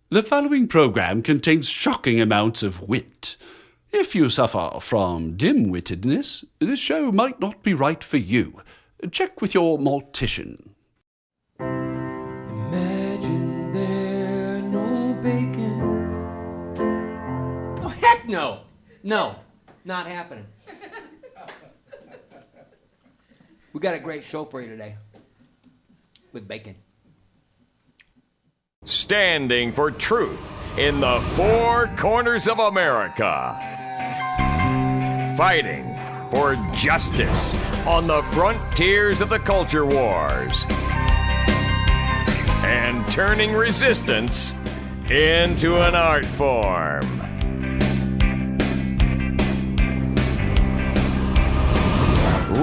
The following program contains shocking amounts of wit. If you suffer from dim-wittedness, this show might not be right for you. Check with your mortician. Imagine there no bacon. Oh, heck no! No, not happening. We got a great show for you today with bacon. Standing for truth in the four corners of America. Fighting for justice on the frontiers of the culture wars. And turning resistance into an art form.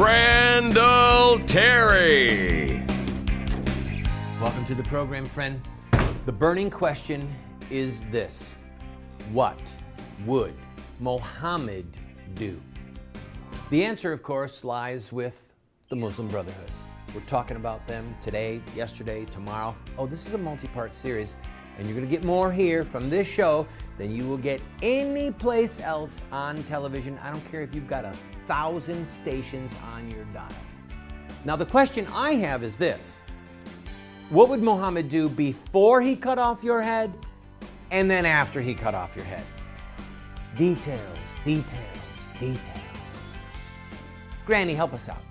Randall Terry. Welcome to the program, friend. The burning question is this: what would Muhammad do? The answer, of course, lies with the Muslim Brotherhood. We're talking about them today, yesterday, tomorrow. Oh, this is a multi-part series, and you're going to get more here from this show than you will get any place else on television. I don't care if you've got 1,000 stations on your dial. Now, the question I have is this: what would Muhammad do before he cut off your head and then after he cut off your head? Details, details, details. Granny, help us out.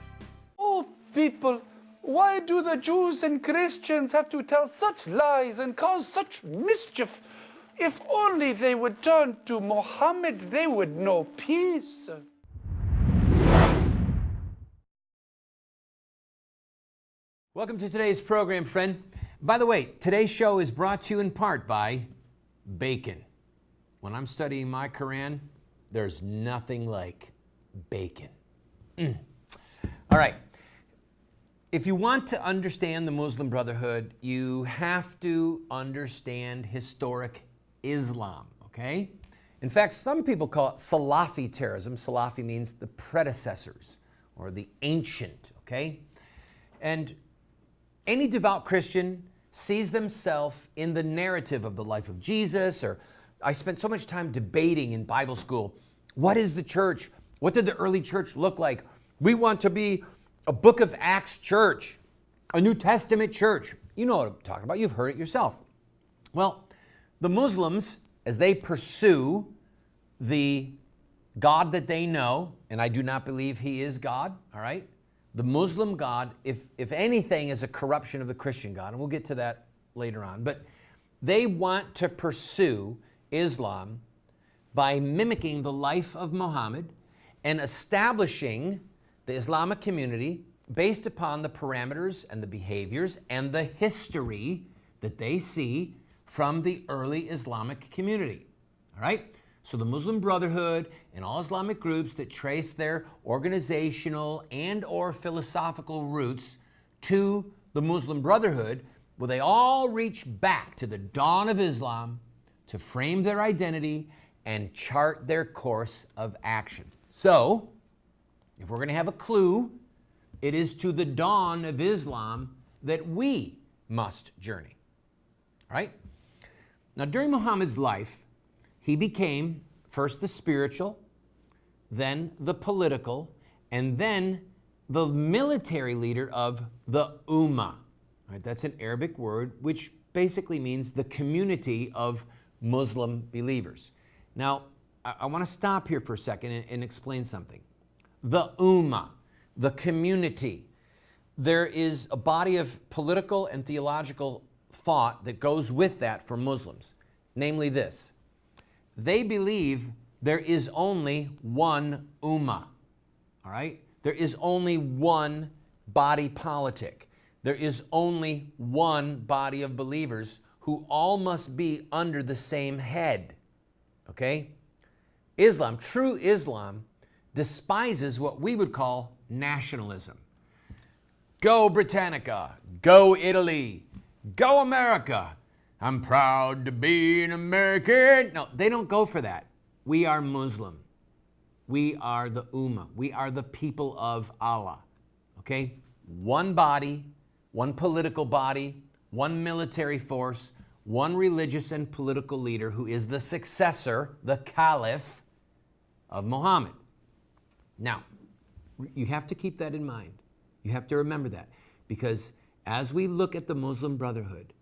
Oh, people, why do the Jews and Christians have to tell such lies and cause such mischief? If only they would turn to Muhammad, they would know peace. Welcome to today's program, friend. By the way, today's show is brought to you in part by bacon. When I'm studying my Quran, there's nothing like bacon. All right. If you want to understand the Muslim Brotherhood, you have to understand historic Islam, okay? In fact, some people call it Salafi terrorism. Salafi means the predecessors or the ancient, okay? And any devout Christian sees themselves in the narrative of the life of Jesus. Or I spent so much time debating in Bible school, what is the church? What did the early church look like? We want to be a Book of Acts church, a New Testament church. You know what I'm talking about. You've heard it yourself. Well, the Muslims, as they pursue the God that they know, and I do not believe he is God, all right? The Muslim God, if anything, is a corruption of the Christian God, and we'll get to that later on. But they want to pursue Islam by mimicking the life of Muhammad and establishing the Islamic community based upon the parameters and the behaviors and the history that they see from the early Islamic community. All right? So the Muslim Brotherhood and all Islamic groups that trace their organizational and or philosophical roots to the Muslim Brotherhood, well, they all reach back to the dawn of Islam to frame their identity and chart their course of action. So, if we're going to have a clue, it is to the dawn of Islam that we must journey. All right? Now, during Muhammad's life, he became first the spiritual, then the political, and then the military leader of the Ummah. Right, that's an Arabic word which basically means the community of Muslim believers. Now, I want to stop here for a second and explain something. The Ummah, the community. There is a body of political and theological thought that goes with that for Muslims, namely this. They believe there is only one Ummah, all right? There is only one body politic. There is only one body of believers who all must be under the same head, okay? Islam, true Islam, despises what we would call nationalism. Go Britannica, go Italy, go America. I'm proud to be an American. No, they don't go for that. We are Muslim. We are the Ummah. We are the people of Allah. Okay? One body, one political body, one military force, one religious and political leader who is the successor, the caliph of Muhammad. Now, you have to keep that in mind. You have to remember that, because as we look at the Muslim Brotherhood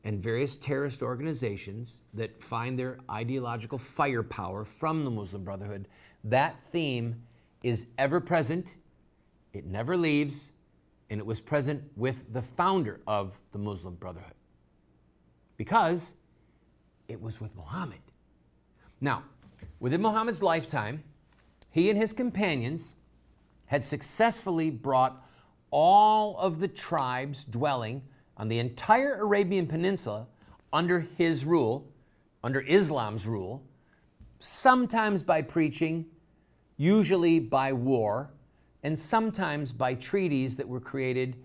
and various terrorist organizations that find their ideological firepower from the Muslim Brotherhood, that theme is ever present, it never leaves, and it was present with the founder of the Muslim Brotherhood, because it was with Muhammad. Now, within Muhammad's lifetime, he and his companions had successfully brought all of the tribes dwelling on the entire Arabian Peninsula under his rule, under Islam's rule, sometimes by preaching, usually by war, and sometimes by treaties that were created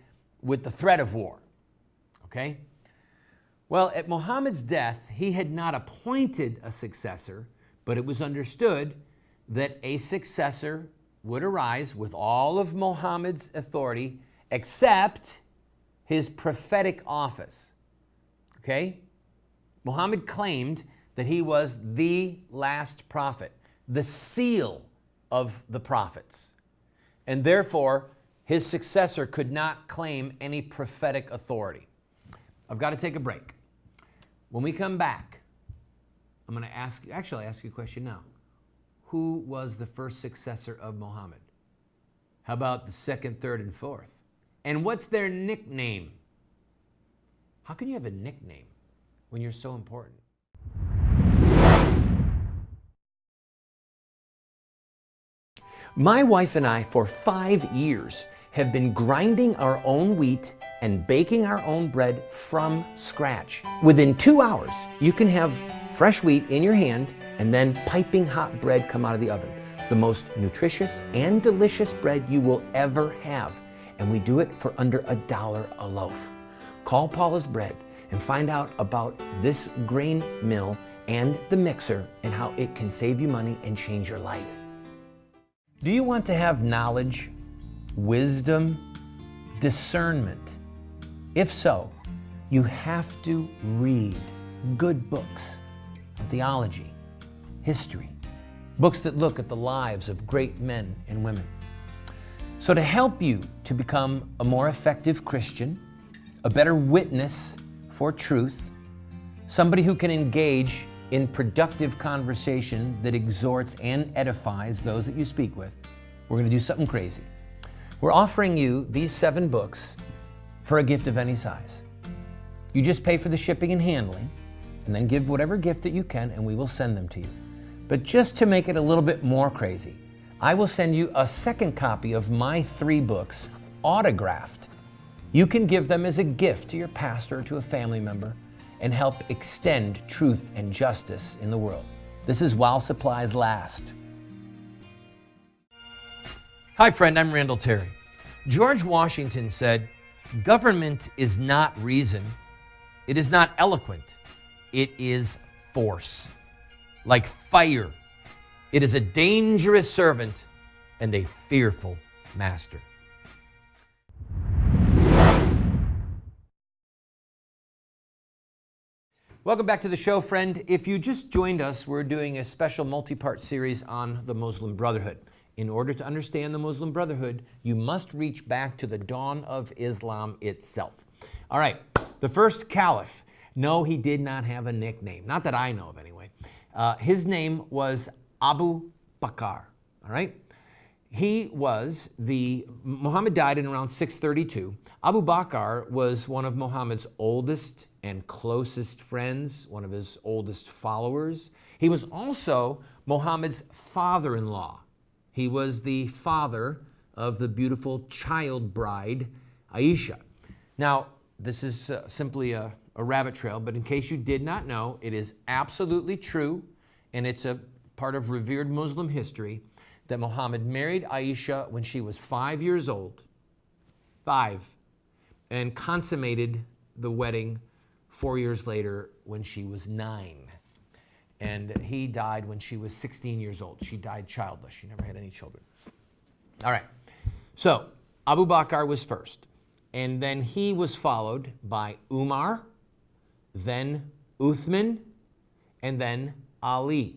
with the threat of war. Okay? Well, at Muhammad's death, he had not appointed a successor, but it was understood that a successor would arise with all of Muhammad's authority except his prophetic office. Okay? Muhammad claimed that he was the last prophet, the seal of the prophets, and therefore his successor could not claim any prophetic authority. I've got to take a break. When we come back, I'm going to ask you a question now. Who was the first successor of Muhammad? How about the second, third, and fourth? And what's their nickname? How can you have a nickname when you're so important? My wife and I, for 5 years, have been grinding our own wheat and baking our own bread from scratch. Within 2 hours, you can have fresh wheat in your hand and then piping hot bread come out of the oven. The most nutritious and delicious bread you will ever have. And we do it for under $1 a loaf. Call Paula's Bread and find out about this grain mill and the mixer and how it can save you money and change your life. Do you want to have knowledge, wisdom, discernment? If so, you have to read good books on theology, history, books that look at the lives of great men and women. So to help you to become a more effective Christian, a better witness for truth, somebody who can engage in productive conversation that exhorts and edifies those that you speak with, we're going to do something crazy. We're offering you these 7 books for a gift of any size. You just pay for the shipping and handling, and then give whatever gift that you can, and we will send them to you. But just to make it a little bit more crazy, I will send you a second copy of my 3 books, autographed. You can give them as a gift to your pastor or to a family member and help extend truth and justice in the world. This is while supplies last. Hi friend, I'm Randall Terry. George Washington said, "Government is not reason, it is not eloquent, it is force. Like fire, it is a dangerous servant and a fearful master." Welcome back to the show, friend. If you just joined us, we're doing a special multi-part series on the Muslim Brotherhood. In order to understand the Muslim Brotherhood, you must reach back to the dawn of Islam itself. All right, the first caliph. No, he did not have a nickname. Not that I know of, anyway. His name was Abu Bakr, all right? Muhammad died in around 632. Abu Bakr was one of Muhammad's oldest and closest friends, one of his oldest followers. He was also Muhammad's father-in-law. He was the father of the beautiful child bride, Aisha. Now, this is simply a rabbit trail, but in case you did not know, it is absolutely true, and it's a part of revered Muslim history, that Muhammad married Aisha when she was 5 years old, 5, and consummated the wedding 4 years later when she was 9. And he died when she was 16 years old. She died childless. She never had any children. All right. So Abu Bakr was first. And then he was followed by Umar, then Uthman, and then Ali.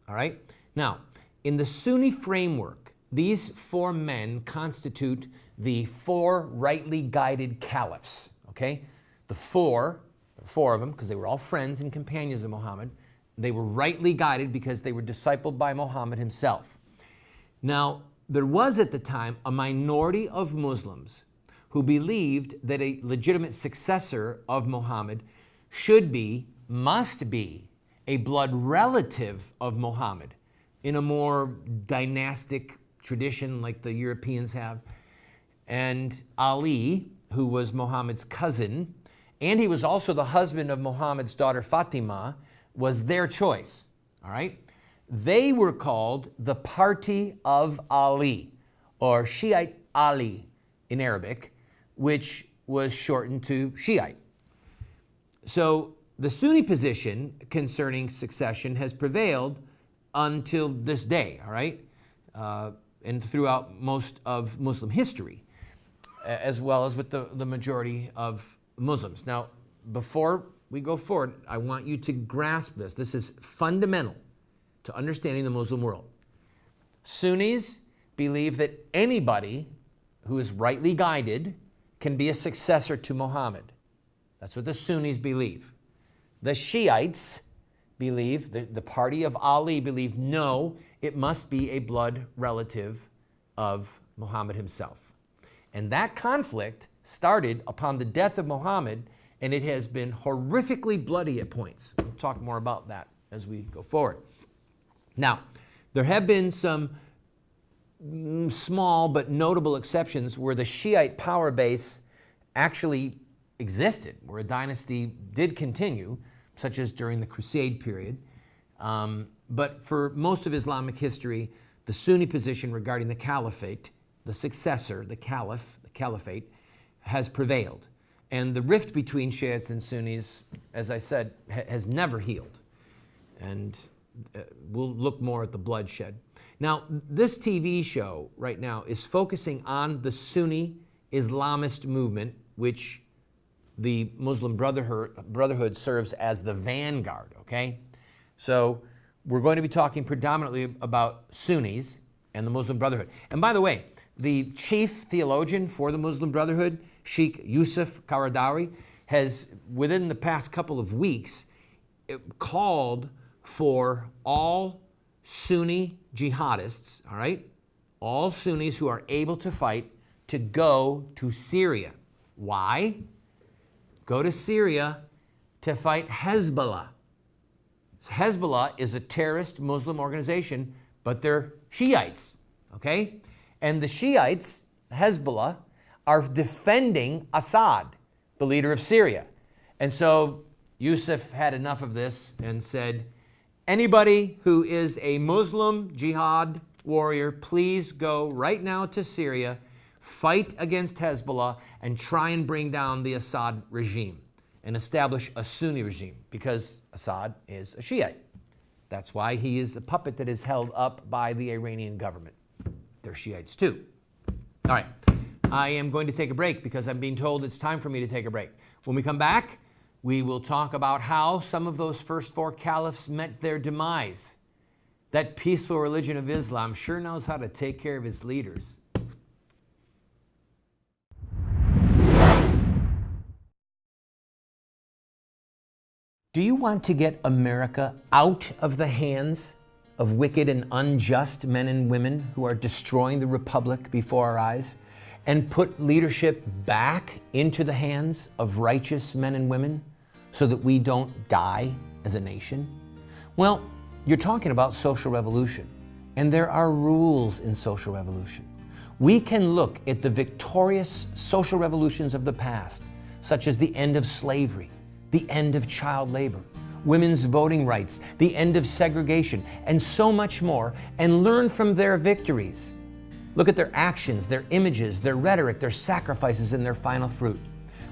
All right? Now, in the Sunni framework, these four men constitute the four rightly guided caliphs. Okay? The four of them, because they were all friends and companions of Muhammad, they were rightly guided because they were discipled by Muhammad himself. Now, there was at the time a minority of Muslims who believed that a legitimate successor of Muhammad must be a blood relative of Muhammad in a more dynastic tradition like the Europeans have. And Ali, who was Muhammad's cousin, and he was also the husband of Muhammad's daughter Fatima, was their choice. All right? They were called the Party of Ali, or Shiite Ali in Arabic, which was shortened to Shiite. So the Sunni position concerning succession has prevailed until this day, all right? And throughout most of Muslim history, as well as with the majority of Muslims. Now, before we go forward, I want you to grasp this. This is fundamental to understanding the Muslim world. Sunnis believe that anybody who is rightly guided can be a successor to Muhammad. That's what the Sunnis believe. The Shiites believe, the party of Ali believe, no, it must be a blood relative of Muhammad himself. And that conflict started upon the death of Muhammad, and it has been horrifically bloody at points. We'll talk more about that as we go forward. Now, there have been some small but notable exceptions where the Shiite power base actually existed, where a dynasty did continue, such as during the Crusade period. But for most of Islamic history, the Sunni position regarding the caliphate, the successor, the caliph, the caliphate, has prevailed. And the rift between Shiites and Sunnis, as I said, has never healed. And we'll look more at the bloodshed. Now, this TV show right now is focusing on the Sunni Islamist movement, which the Muslim Brotherhood serves as the vanguard, okay? So we're going to be talking predominantly about Sunnis and the Muslim Brotherhood. And by the way, the chief theologian for the Muslim Brotherhood, Sheikh Yusuf Qaradawi, has, within the past couple of weeks, called for all Sunni jihadists, all right, all Sunnis who are able to fight, to go to Syria. Why? Go to Syria to fight Hezbollah. Hezbollah is a terrorist Muslim organization, but they're Shiites, okay? And the Shiites, Hezbollah, are defending Assad, the leader of Syria. And so Yusuf had enough of this and said, anybody who is a Muslim jihad warrior, please go right now to Syria, fight against Hezbollah, and try and bring down the Assad regime and establish a Sunni regime, because Assad is a Shiite. That's why he is a puppet that is held up by the Iranian government. They're Shiites too. All right, I am going to take a break because I'm being told it's time for me to take a break. When we come back, we will talk about how some of those first four caliphs met their demise. That peaceful religion of Islam sure knows how to take care of its leaders. Do you want to get America out of the hands of wicked and unjust men and women who are destroying the republic before our eyes, and put leadership back into the hands of righteous men and women so that we don't die as a nation? Well, you're talking about social revolution, and there are rules in social revolution. We can look at the victorious social revolutions of the past, such as the end of slavery, the end of child labor, women's voting rights, the end of segregation, and so much more, and learn from their victories. Look at their actions, their images, their rhetoric, their sacrifices, and their final fruit.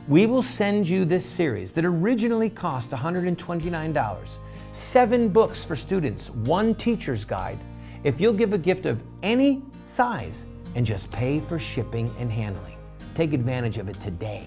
We will send you this series that originally cost $129, 7 books for students, 1 teacher's guide, if you'll give a gift of any size and just pay for shipping and handling. Take advantage of it today.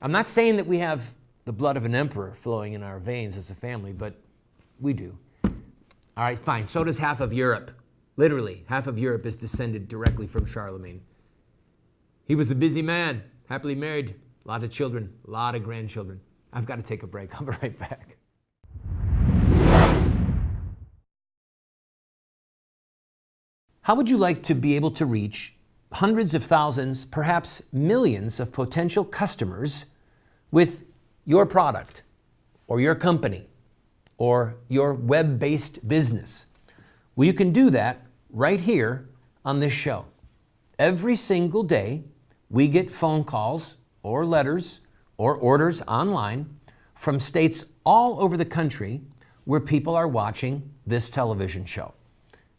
I'm not saying that we have the blood of an emperor flowing in our veins as a family, but we do. All right, fine. So does half of Europe. Literally, half of Europe is descended directly from Charlemagne. He was a busy man, happily married, a lot of children, a lot of grandchildren. I've got to take a break. I'll be right back. How would you like to be able to reach hundreds of thousands, perhaps millions of potential customers with your product or your company or your web-based business? Well, you can do that right here on this show. Every single day, we get phone calls or letters or orders online from states all over the country where people are watching this television show.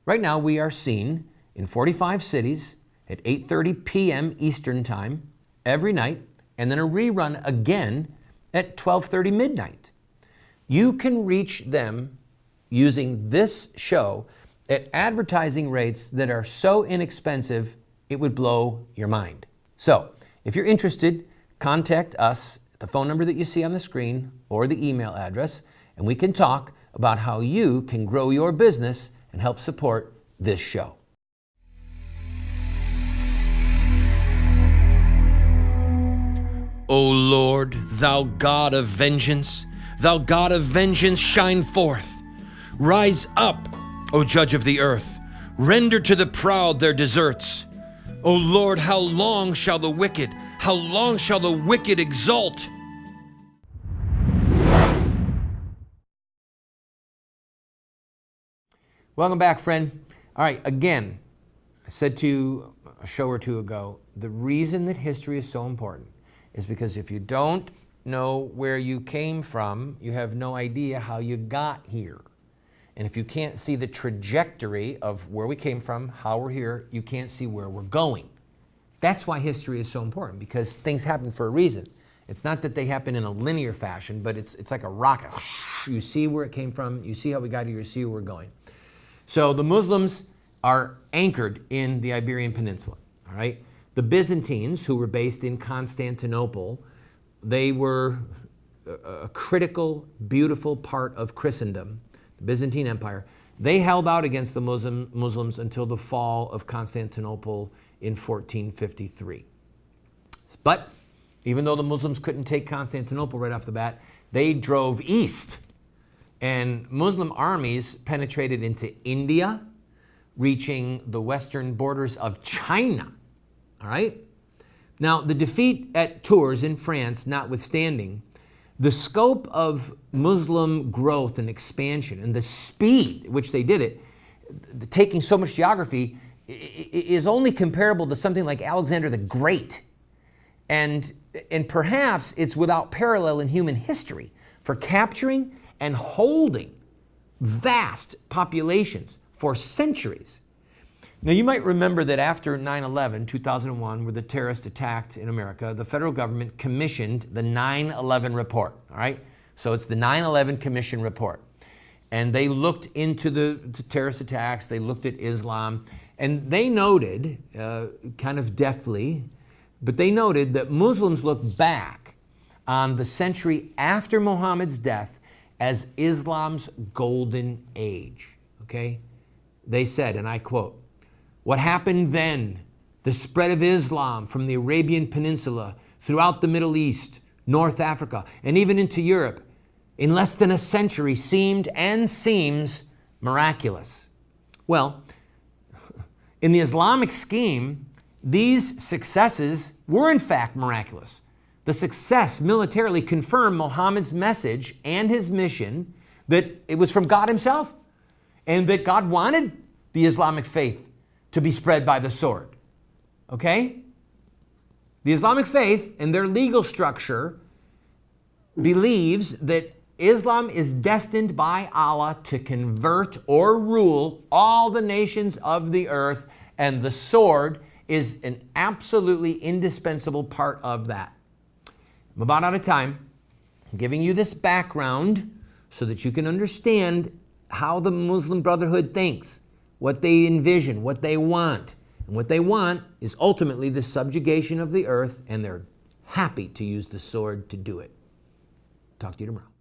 Right now, we are seen in 45 cities at 8:30 p.m. Eastern Time every night, and then a rerun again at 12:30 midnight. You can reach them using this show at advertising rates that are so inexpensive, it would blow your mind. So, if you're interested, contact us at the phone number that you see on the screen or the email address, and we can talk about how you can grow your business and help support this show. O Lord, thou God of vengeance, shine forth. Rise up, O Judge of the earth. Render to the proud their deserts. O Lord, how long shall the wicked exult? Welcome back, friend. All right, again, I said to you a show or two ago, the reason that history is so important is because if you don't know where you came from, you have no idea how you got here. And if you can't see the trajectory of where we came from, how we're here, you can't see where we're going. That's why history is so important, because things happen for a reason. It's not that they happen in a linear fashion, but it's like a rocket. You see where it came from, you see how we got here, you see where we're going. So the Muslims are anchored in the Iberian Peninsula, all right? The Byzantines, who were based in Constantinople, they were a critical, beautiful part of Christendom, the Byzantine Empire. They held out against the Muslims until the fall of Constantinople in 1453. But even though the Muslims couldn't take Constantinople right off the bat, they drove east. And Muslim armies penetrated into India, reaching the western borders of China. All right? Now, the defeat at Tours in France notwithstanding, the scope of Muslim growth and expansion and the speed at which they did it, taking so much geography, is only comparable to something like Alexander the Great. And perhaps it's without parallel in human history for capturing and holding vast populations for centuries. Now, you might remember that after 9/11, 2001, where the terrorists attacked in America, the federal government commissioned the 9/11 report, all right? So it's the 9/11 Commission report. And they looked into the terrorist attacks, they looked at Islam, and they noted, kind of deftly, but they noted that Muslims look back on the century after Muhammad's death as Islam's golden age, okay? They said, and I quote, "What happened then, the spread of Islam from the Arabian Peninsula throughout the Middle East, North Africa, and even into Europe, in less than a century seemed and seems miraculous." Well, in the Islamic scheme, these successes were in fact miraculous. The success militarily confirmed Muhammad's message and his mission that it was from God himself and that God wanted the Islamic faith to be spread by the sword. Okay? The Islamic faith and their legal structure believes that Islam is destined by Allah to convert or rule all the nations of the earth, and the sword is an absolutely indispensable part of that. I'm about out of time. I'm giving you this background so that you can understand how the Muslim Brotherhood thinks, what they envision, what they want. And what they want is ultimately the subjugation of the earth, and they're happy to use the sword to do it. Talk to you tomorrow.